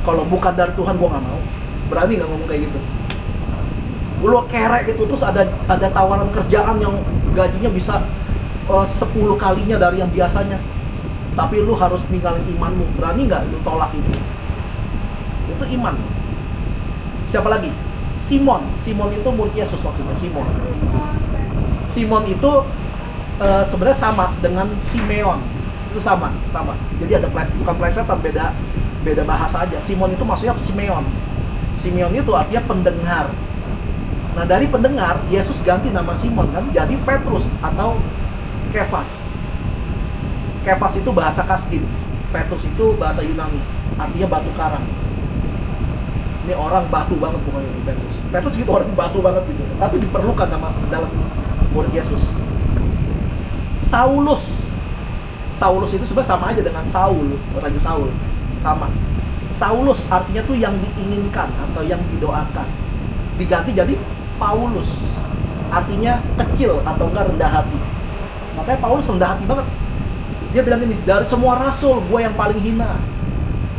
A: Kalau bukan dari Tuhan gua nggak mau. Berani nggak ngomong kayak gitu? Lu kerek gitu, terus ada tawaran kerjaan yang gajinya bisa 10 kalinya dari yang biasanya, tapi lu harus ninggalin imanmu. Berani nggak lu tolak itu? Itu iman. Siapa lagi? Simon itu murid Yesus maksudnya. Simon itu sebenarnya sama dengan Simeon. Itu sama. Jadi ada bukan plesetan, beda bahasa aja. Simon itu maksudnya Simeon. Simeon itu artinya pendengar. Nah, dari pendengar Yesus ganti nama Simon kan jadi Petrus atau Kefas. Kefas itu bahasa Kasdim. Petrus itu bahasa Yunani, artinya batu karang. Ini orang batu banget pokoknya ini Petrus. Petrus gitu orang batu banget gitu. Tapi diperlukan nama dalam murid Yesus. Saulus itu sebenarnya sama aja dengan Saul, Raja Saul. Sama. Saulus artinya tuh yang diinginkan atau yang didoakan. Diganti jadi Paulus. Artinya kecil atau enggak rendah hati. Makanya Paulus rendah hati banget. Dia bilang ini, dari semua rasul gue yang paling hina.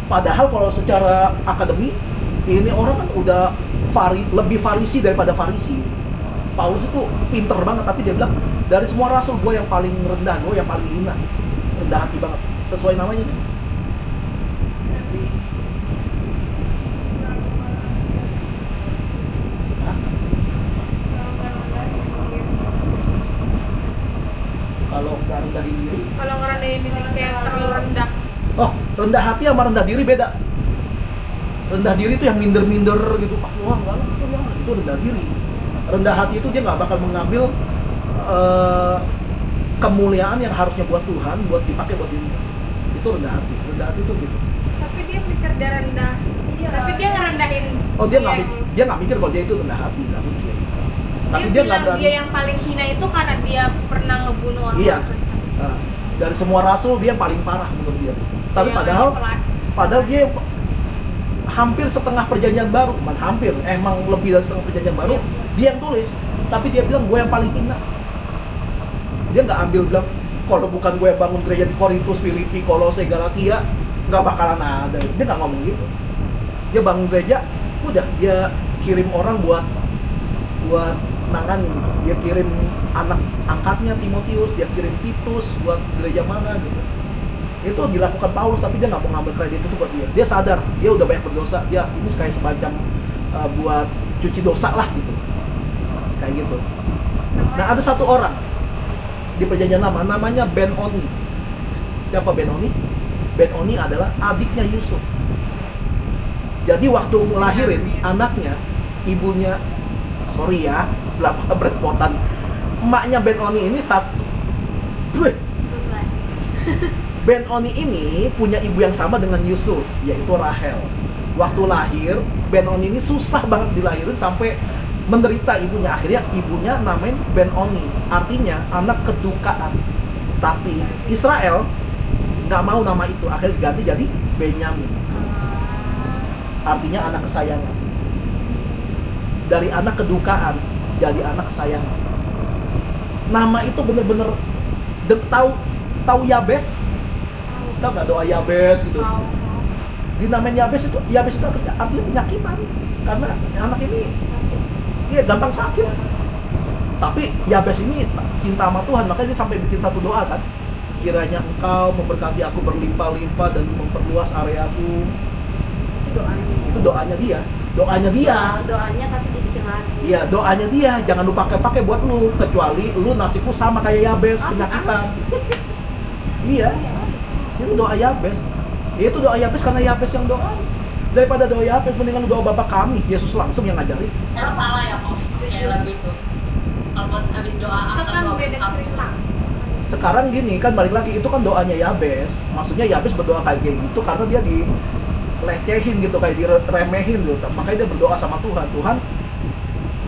A: Padahal kalau secara akademi ini orang kan udah lebih farisi daripada farisi. Paulus itu pinter banget, tapi dia bilang dari semua rasul gue yang paling rendah, gue yang paling hina. Rendah hati banget, sesuai namanya. Kalau nggak rendah diri,
B: Kalau ngerendahin diri kayak terlalu rendah.
A: oh rendah hati sama rendah diri beda. Rendah diri itu yang minder-minder gitu, wah enggak lah, itu rendah diri. Rendah hati itu dia nggak bakal mengambil kemuliaan yang harusnya buat Tuhan, buat dipakai buat dirinya. Itu rendah hati. Rendah hati itu gitu.
B: Tapi dia pikir dia rendah. Tapi dia ngerendahin.
A: Oh dia nggak mikir kalau dia itu rendah hati, nggak mikir. Tapi dia nggak berani.
B: Dia yang paling hina itu karena dia pernah ngebunuh orang.
A: Iya. Nah, dari semua rasul dia paling parah menurut dia. Tapi padahal dia hampir setengah perjanjian baru, emang lebih dari setengah perjanjian baru, dia yang tulis. Tapi dia bilang gue yang paling hina. Dia nggak ambil bilang kalau bukan gue yang bangun gereja di Korintus, Filipi, Kolose, Galatia, nggak bakalan ada. Dia nggak ngomong gitu. Dia bangun gereja, udah dia kirim orang buat nangan, dia kirim anak angkatnya Timotius, dia kirim Titus buat gereja mana gitu. Itu dilakukan Paulus, tapi dia nggak mau ngambil kredit itu buat dia. Dia sadar dia udah banyak berdosa, dia ini kayak semacam buat cuci dosa lah gitu, kayak gitu. Nah ada satu orang di perjanjian lama namanya Ben-Oni. Siapa Ben-Oni? Ben-Oni adalah adiknya Yusuf. Jadi waktu ngelahirin anaknya, ibunya, sorry ya, berlepotan, emaknya Ben-Oni ini Wih, Ben-Oni ini punya ibu yang sama dengan Yusuf, yaitu Rahel. Waktu lahir, Ben-Oni ini susah banget dilahirin sampai menderita ibunya. Akhirnya ibunya namain Ben-Oni, artinya anak kedukaan. Tapi Israel nggak mau nama itu, akhirnya diganti jadi Benyamin, artinya anak kesayangan. Dari anak kedukaan jadi anak kesayangan. Nama itu bener-bener tahu Yabes? Tahu nggak doa Yabes gitu? Dinamain Yabes itu artinya penyakitan, karena anak ini dia gampang sakit. Tapi Yabes ini cinta sama Tuhan, makanya dia sampai bikin satu doa kan, kiranya Engkau memberkati aku berlimpah-limpah dan memperluas areaku. Itu doanya dia. Doanya
B: tapi dibikin lagi.
A: Iya, doanya dia. Jangan lu pakai buat lu, kecuali lu nasibku sama kayak Yabes, penyakitan. Iya. Itu doa Yabes. Itu doa Yabes karena Yabes yang doa. Daripada doa Yabes, mendingan doa Bapa kami. Yesus langsung yang ngajarin.
D: Kalau salah ya, Kok, kayak lagu itu. Kalau habis doa
B: Kan beda cerita.
A: Sekarang gini kan, balik lagi, itu kan doanya Yabes. Maksudnya Yabes berdoa kayak gitu karena dia dilecehin gitu, kayak diremehin gitu. Makanya dia berdoa sama Tuhan, Tuhan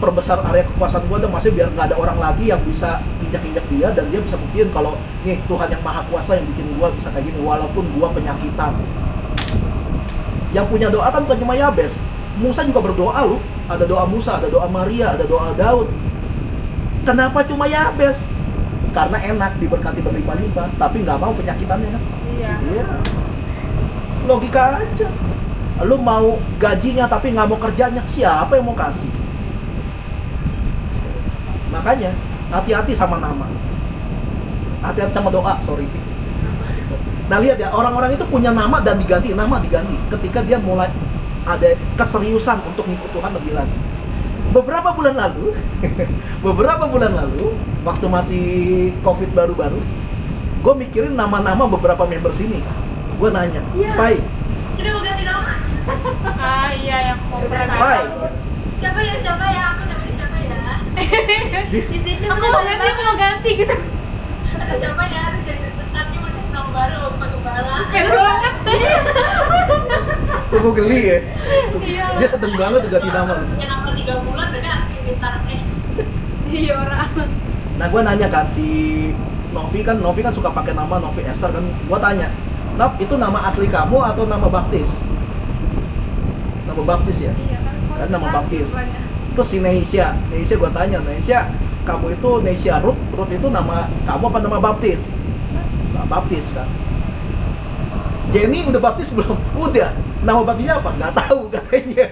A: perbesar area kekuasaan gua dong, maksudnya biar nggak ada orang lagi yang bisa injak-injak dia, dan dia bisa buktiin kalau nih Tuhan yang maha kuasa yang bikin gua bisa kayak gini walaupun gua penyakitan. Yang punya doa kan bukan cuma Yabes, Musa juga berdoa loh. Ada doa Musa, ada doa Maria, ada doa Daud. Kenapa cuma Yabes? Karena enak, diberkati berlimpah-limpah, tapi nggak mau penyakitannya kan? Iya. Logika aja. Lu mau gajinya tapi nggak mau kerjanya, siapa yang mau kasih? Makanya hati-hati sama nama, hati-hati sama doa, sorry. Nah lihat ya, orang-orang itu punya nama dan diganti ketika dia mulai ada keseriusan untuk ngikut Tuhan lebih lagi. Beberapa bulan lalu, waktu masih COVID baru-baru, gue mikirin nama-nama beberapa member sini. Gue nanya, Pai,
D: Udah mau ganti nama?
B: Iya yang kompres.
A: Pai,
D: Siapa ya? Aku namanya siapa ya?
B: Aku mau ganti gitu.
D: Atau siapa ya? Terus jadi nanti mau kasih nama baru, Opa Gembala.
B: Keren banget.
A: gue geli ya.
B: Iya.
A: Dia sedeng banget udah ganti nama.
D: Punya nama 3 bulan udah ganti sekarang
B: Iya orang.
A: Nah gue nanya kan, si Novi kan suka pakai nama Novi Esther kan. Gue tanya, Nov, itu nama asli kamu atau nama baptis? Nama baptis ya? Kan nama baptis. Terus si Neisha gue tanya, Neisha, kamu itu Neisha Ruth itu nama kamu apa nama baptis? Nah, baptis kan. Jenny udah baptis belum? Udah. Nama baptisnya apa? Nggak tahu katanya.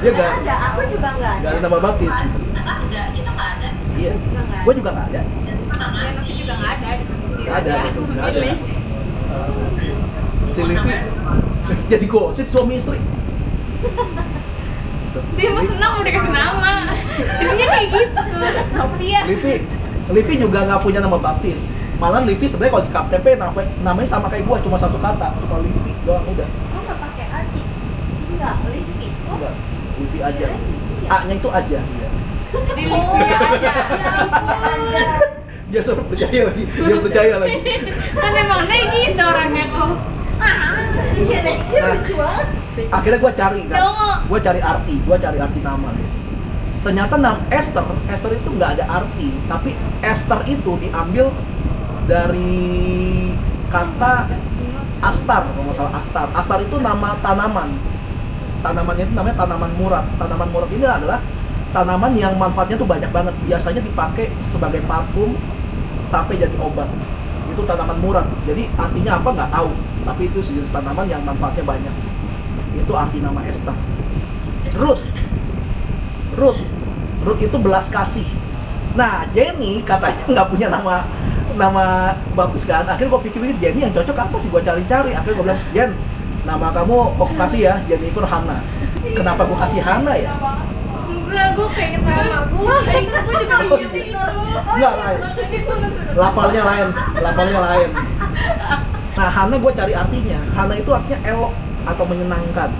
A: Dia nggak
B: ada, aku juga nggak
A: nggak ada nama baptis.
D: Ada, kita nggak ada.
A: Iya. Gue juga nggak ada.
D: Dan sama
B: Tapi juga nggak ada.
A: Nggak ada. Nggak ada. Si Livi jadi gosip suami istri.
B: Dia mau senang udah kasih nama. Jadinya kayak gitu. Iya.
A: Livi juga nggak punya nama baptis. Malah Livi sebenarnya kalau di KTP namanya sama kayak gua, cuma satu kata, cuma Livi doang udah.
B: Oh nggak pakai Aci? Enggak, Livi.
A: Enggak, Livi aja. A-nya itu aja. Iya.
B: Jadi Livi aja.
A: Dia suruh percaya lagi. Dia percaya lagi.
B: Kan emang Nay gitu orangnya kok. Iya Nay sih lucu banget.
A: Akhirnya gua cari kan.
B: Dongo.
A: Gua cari arti nama. Ternyata nama Esther itu nggak ada arti, tapi Esther itu diambil dari kata astar, kalau nggak salah astar. Astar itu nama tanaman. Tanamannya itu namanya tanaman murad. Tanaman murad ini adalah tanaman yang manfaatnya tuh banyak banget. Biasanya dipakai sebagai parfum sampai jadi obat. Itu tanaman murad. Jadi artinya apa nggak tahu. Tapi itu sejenis tanaman yang manfaatnya banyak. Itu arti nama Esther. Ruth itu belas kasih. Nah, Jenny katanya nggak punya nama baptis kan. Akhirnya gue pikir Jenny yang cocok apa sih, gue cari-cari. Akhirnya gue bilang, Jen, nama kamu aku kasih ya, Jennifer Hannah. Kenapa gue kasih Hannah ya?
B: Enggak, gue pengen nama gue. Gue juga
A: Enggak, lain. Lafalnya lain. Nah, Hannah gue cari artinya. Hannah itu artinya elok atau menyenangkan.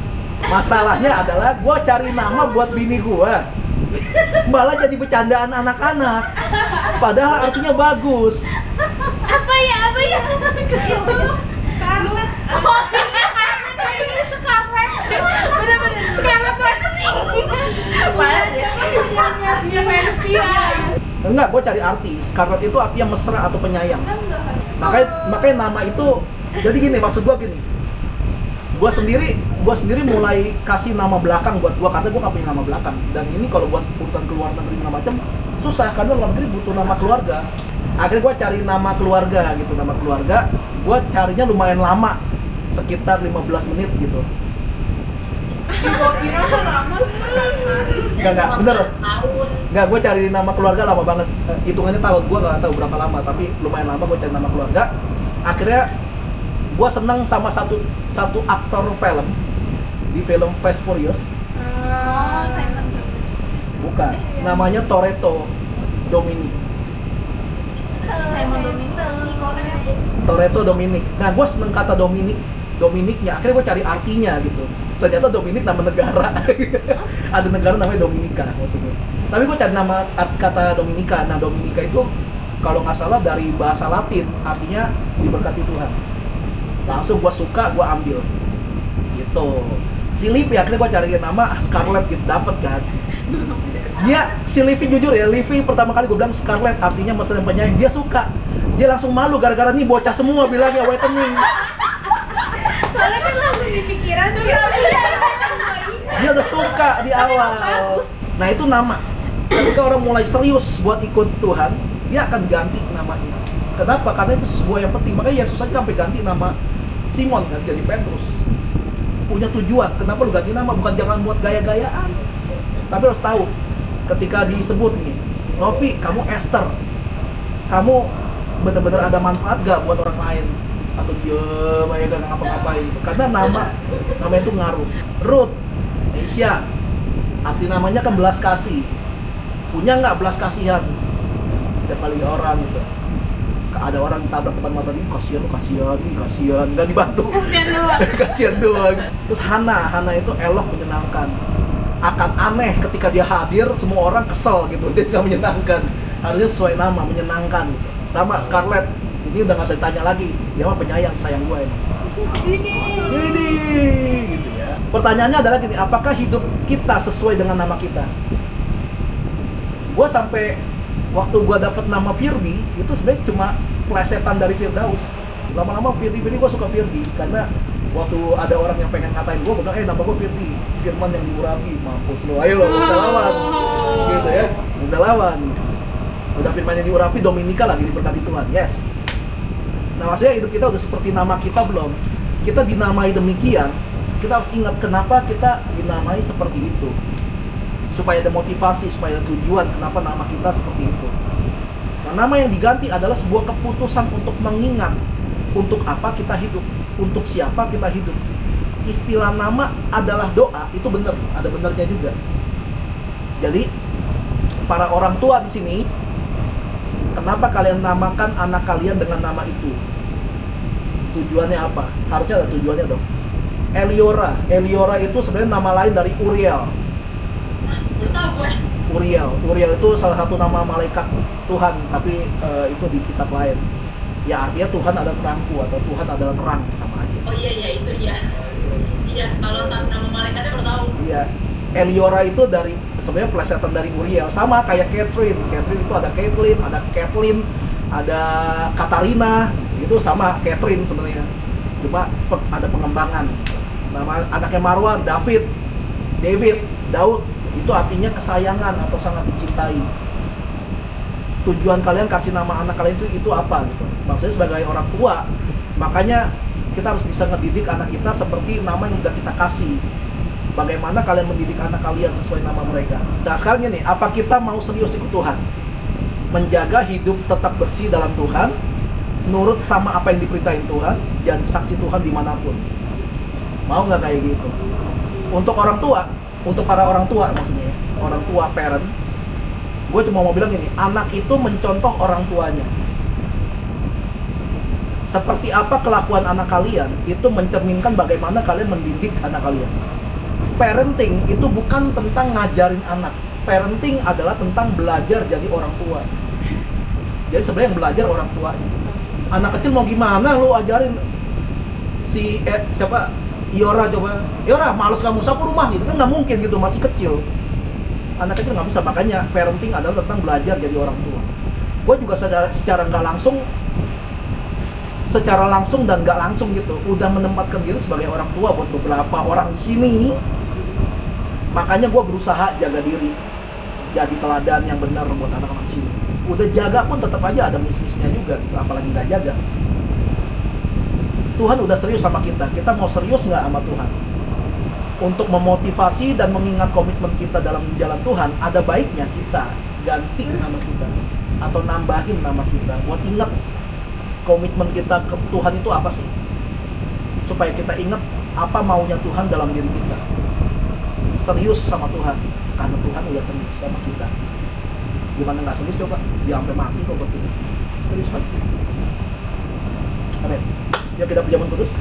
A: Masalahnya adalah gue cari nama buat bini gue. Malah jadi bercandaan anak-anak. Padahal artinya bagus.
B: Apa ya? Scarlet. Oh, iya, Scarlet. Bener-bener Scarlet. Apaan ya? Dia Persia.
A: Enggak, gue cari arti. Scarlet itu artinya mesra atau penyayang. Makanya nama itu. Jadi gini, maksud gue gini. Gue sendiri mulai kasih nama belakang buat gue karena gue gak punya nama belakang. Dan ini kalau buat urusan keluar negeri macam susah karena luar negeri butuh nama keluarga. Akhirnya gue cari nama keluarga gitu, nama keluarga. Gue carinya lumayan lama, sekitar 15 menit gitu.
D: Kira lama sih.
A: Enggak, bener.
D: Tahun.
A: Enggak, gue cari nama keluarga lama banget. Hitungannya tahun, gue gak tahu berapa lama, tapi lumayan lama gue cari nama keluarga. Akhirnya gue seneng sama satu aktor film di film Fast Furious.
B: Oh, Simon.
A: Bukan, namanya Toretto Dominic.
B: Simon Dominic.
A: Toretto Dominic. Nah, gue seneng kata Dominicnya. Akhirnya gue cari artinya gitu. Ternyata Dominic nama negara. Ada negara namanya Dominika maksudnya. Tapi gue cari nama kata Dominika. Nah, Dominika itu kalau nggak salah dari bahasa Latin artinya diberkati Tuhan. Langsung gue suka, gue ambil gitu. Si Livi akhirnya gue cari nama Scarlet gitu, dapet kan. Dia, si Livi jujur ya, Livi pertama kali gue bilang Scarlet artinya mesra dan penyayang, dia suka. Dia langsung malu gara-gara nih bocah semua bilangnya whitening.
B: Soalnya kan langsung di pikiran tuh.
A: Dia udah suka di awal.
B: bagus.
A: Nah itu nama. Ketika orang mulai serius buat ikut Tuhan, dia akan ganti namanya. Kenapa? Karena itu sebuah yang penting. Makanya Yesus aja sampai ganti nama Simon kan jadi Petrus. Punya tujuan. Kenapa lu ganti nama? Bukan jangan buat gaya-gayaan. Tapi harus tahu. Ketika disebut nih, Novi, kamu Esther. Kamu benar-benar ada manfaat gak buat orang lain? Atau diem aja gak ngapa-ngapain? Karena nama itu ngaruh. Ruth, Asia, arti namanya kan belas kasih. Punya nggak belas kasihan? Tiap kali orang gitu. Ada orang ditabrak depan mata dia, kasihan, nggak dibantu. Kasihan doang. Terus Hana itu elok, menyenangkan. Akan aneh ketika dia hadir, semua orang kesel gitu. Dia nggak menyenangkan. Harusnya sesuai nama, menyenangkan. Gitu. Sama Scarlet, ini udah nggak usah ditanya lagi. Dia mah penyayang, sayang gue ini. Ini, gitu ya. Pertanyaannya adalah gini, apakah hidup kita sesuai dengan nama kita? Gue sampai waktu gue dapet nama Firdi, itu sebenarnya cuma plesetan dari Firdaus. Lama-lama Firdi gue suka Firdi karena waktu ada orang yang pengen ngatain gue bilang, nama gue Firdi, Firman yang diurapi, mampus lo, ayo lo, bisa lawan, gitu ya, udah lawan, udah Firman yang diurapi, Dominika lagi diberkati Tuhan, yes. Nah maksudnya hidup kita udah seperti nama kita belum? Kita dinamai demikian, kita harus ingat kenapa kita dinamai seperti itu. Supaya ada motivasi, supaya ada tujuan kenapa nama kita seperti itu. Nah, nama yang diganti adalah sebuah keputusan untuk mengingat untuk apa kita hidup, untuk siapa kita hidup. Istilah nama adalah doa, itu benar, ada benarnya juga. Jadi, para orang tua di sini, kenapa kalian namakan anak kalian dengan nama itu? Tujuannya apa? Harusnya ada tujuannya dong. Eliora itu sebenarnya nama lain dari Uriel. Uriel itu salah satu nama malaikat Tuhan, tapi itu di kitab lain. Ya artinya Tuhan adalah terangku atau Tuhan adalah terang, sama aja.
D: Oh iya itu iya. Iya, kalau nama malaikatnya baru tahu.
A: Iya. Eliora itu dari sebenarnya plesetan dari Uriel, sama kayak Catherine. Catherine itu ada Caitlin, ada Kathleen, ada Katarina, itu sama Catherine sebenarnya. Cuma ada pengembangan. Nama anaknya Marwan, David, Daud. Itu artinya kesayangan atau sangat dicintai. Tujuan kalian kasih nama anak kalian itu apa gitu. Maksudnya sebagai orang tua, makanya kita harus bisa ngedidik anak kita seperti nama yang sudah kita kasih. Bagaimana kalian mendidik anak kalian sesuai nama mereka. Nah sekarang ini, apa kita mau serius ikut Tuhan? Menjaga hidup tetap bersih dalam Tuhan, nurut sama apa yang diperintahin Tuhan, jadi saksi Tuhan dimanapun. Mau nggak kayak gitu? Untuk orang tua, untuk para orang tua maksudnya, orang tua, parent, gue cuma mau bilang gini, anak itu mencontoh orang tuanya. Seperti apa kelakuan anak kalian, itu mencerminkan bagaimana kalian mendidik anak kalian. Parenting itu bukan tentang ngajarin anak, parenting adalah tentang belajar jadi orang tua. Jadi sebenarnya yang belajar orang tuanya. Anak kecil mau gimana lu ajarin si siapa Iora, coba Iora males kamu sapu rumah gitu kan nggak mungkin gitu, masih kecil. Anak kecil nggak bisa, makanya parenting adalah tentang belajar jadi orang tua. Gue juga secara nggak langsung, secara langsung dan nggak langsung gitu, udah menempatkan diri sebagai orang tua buat beberapa orang di sini. Makanya gue berusaha jaga diri, jadi teladan yang benar buat anak-anak sini. Udah jaga pun tetap aja ada miss-missnya juga gitu, apalagi nggak jaga. Tuhan udah serius sama kita, kita mau serius nggak sama Tuhan? Untuk memotivasi dan mengingat komitmen kita dalam jalan Tuhan, ada baiknya kita ganti nama kita atau nambahin nama kita buat ingat komitmen kita ke Tuhan itu apa sih, supaya kita ingat apa maunya Tuhan dalam diri kita. Serius sama Tuhan, karena Tuhan udah serius sama kita. Gimana nggak serius coba? Dia sampai mati kok betul. Serius kan? Amin. Ya kita puja Tuhan Kudus.